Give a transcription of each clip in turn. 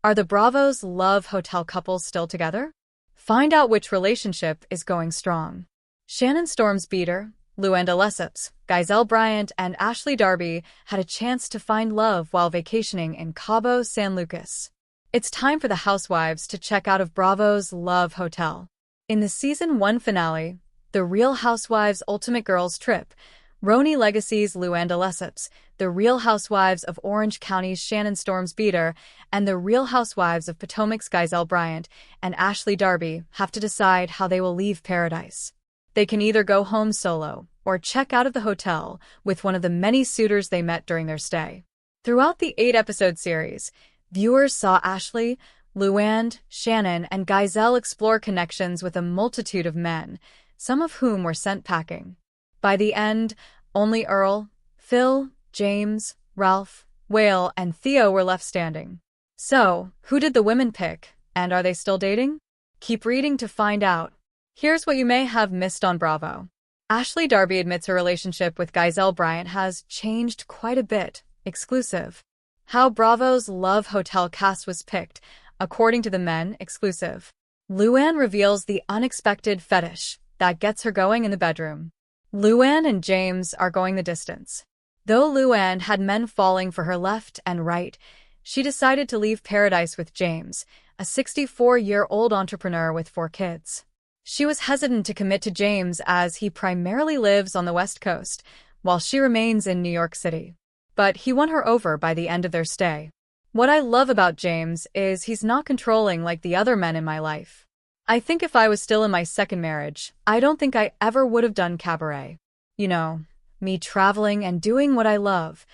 Are the Bravo's Love Hotel couples still together? Find out which relationship is going strong. Shannon Storms Beater, Luanda Lesseps, Gizelle Bryant, and Ashley Darby had a chance to find love while vacationing in Cabo San Lucas. It's time for the housewives to check out of Bravo's Love Hotel. In the Season 1 finale, The Real Housewives Ultimate Girls Trip, Roni Legacy's Luanda Lesseps, The Real Housewives of Orange County's Shannon Storms Beater, and The Real Housewives of Potomac's Gizelle Bryant and Ashley Darby have to decide how they will leave paradise. They can either go home solo or check out of the hotel with one of the many suitors they met during their stay. Throughout the 8-episode series, viewers saw Ashley, Luanda, Shannon, and Gizelle explore connections with a multitude of men, some of whom were sent packing. By the end, only Earl, Phil, James, Ralph, Whale, and Theo were left standing. So, who did the women pick, and are they still dating? Keep reading to find out. Here's what you may have missed on Bravo. Ashley Darby admits her relationship with Gizelle Bryant has changed quite a bit. Exclusive. How Bravo's Love Hotel cast was picked, according to the men. Exclusive. Luann reveals the unexpected fetish that gets her going in the bedroom. Luann and James are going the distance. Though Luann had men falling for her left and right, she decided to leave paradise with James, a 64-year-old entrepreneur with 4 kids. She was hesitant to commit to James as he primarily lives on the West Coast, while she remains in New York City. But he won her over by the end of their stay. What I love about James is he's not controlling like the other men in my life. I think if I was still in my second marriage, I don't think I ever would have done cabaret. You know, me traveling and doing what I love,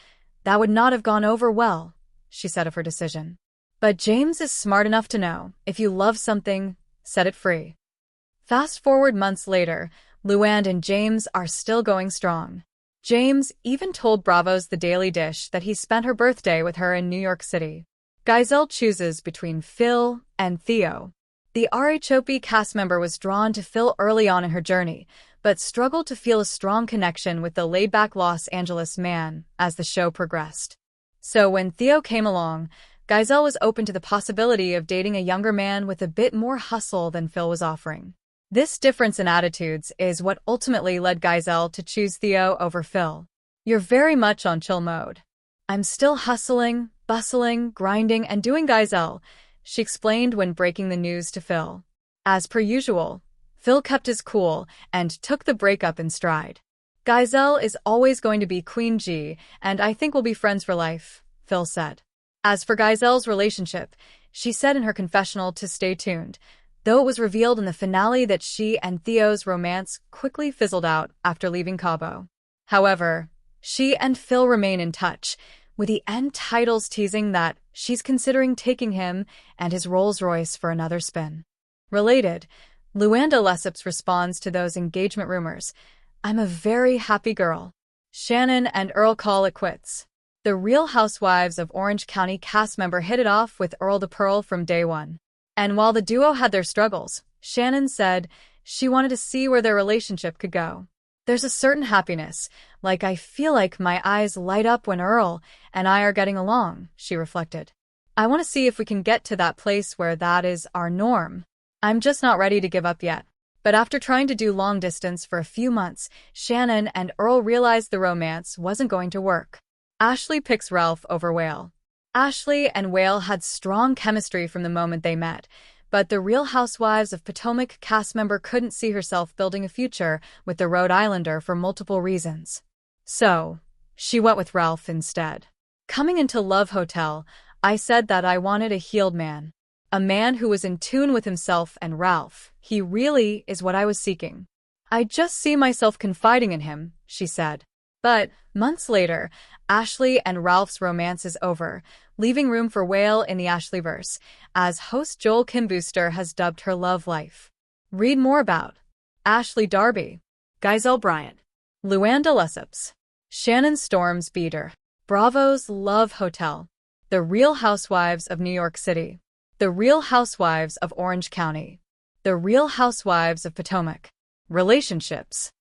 that would not have gone over well, she said of her decision. But James is smart enough to know, if you love something, set it free. Fast forward months later, Luann and James are still going strong. James even told Bravo's The Daily Dish that he spent her birthday with her in New York City. Gizelle chooses between Phil and Theo. The RHOP cast member was drawn to Phil early on in her journey, but struggled to feel a strong connection with the laid-back Los Angeles man as the show progressed. So when Theo came along, Gizelle was open to the possibility of dating a younger man with a bit more hustle than Phil was offering. This difference in attitudes is what ultimately led Gizelle to choose Theo over Phil. You're very much on chill mode. I'm still hustling, bustling, grinding, and doing Gizelle, she explained when breaking the news to Phil. As per usual, Phil kept his cool and took the breakup in stride. Gizelle is always going to be Queen G, and I think we'll be friends for life, Phil said. As for Gizelle's relationship, she said in her confessional to stay tuned, though it was revealed in the finale that she and Theo's romance quickly fizzled out after leaving Cabo. However, she and Phil remain in touch, with the end titles teasing that she's considering taking him and his Rolls-Royce for another spin. Related, Luanda Lesseps responds to those engagement rumors, "I'm a very happy girl." Shannon and Earl call it quits. The Real Housewives of Orange County cast member hit it off with Earl the Pearl from day one. And while the duo had their struggles, Shannon said she wanted to see where their relationship could go. There's a certain happiness, like I feel like my eyes light up when Earl and I are getting along, she reflected. I want to see if we can get to that place where that is our norm. I'm just not ready to give up yet. But after trying to do long distance for a few months, Shannon and Earl realized the romance wasn't going to work. Ashley picks Ralph over Whale. Ashley and Whale had strong chemistry from the moment they met, but the Real Housewives of Potomac cast member couldn't see herself building a future with the Rhode Islander for multiple reasons. So, she went with Ralph instead. Coming into Love Hotel, I said that I wanted a healed man. A man who was in tune with himself and Ralph. He really is what I was seeking. I just see myself confiding in him, she said. But, months later, Ashley and Ralph's romance is over, leaving room for Whale in the Ashleyverse, as host Joel Kim Booster has dubbed her love life. Read more about Ashley Darby, Gizelle Bryant, Luanda Lesseps, Shannon Storms Beater, Bravo's Love Hotel, The Real Housewives of New York City, The Real Housewives of Orange County, The Real Housewives of Potomac. Relationships.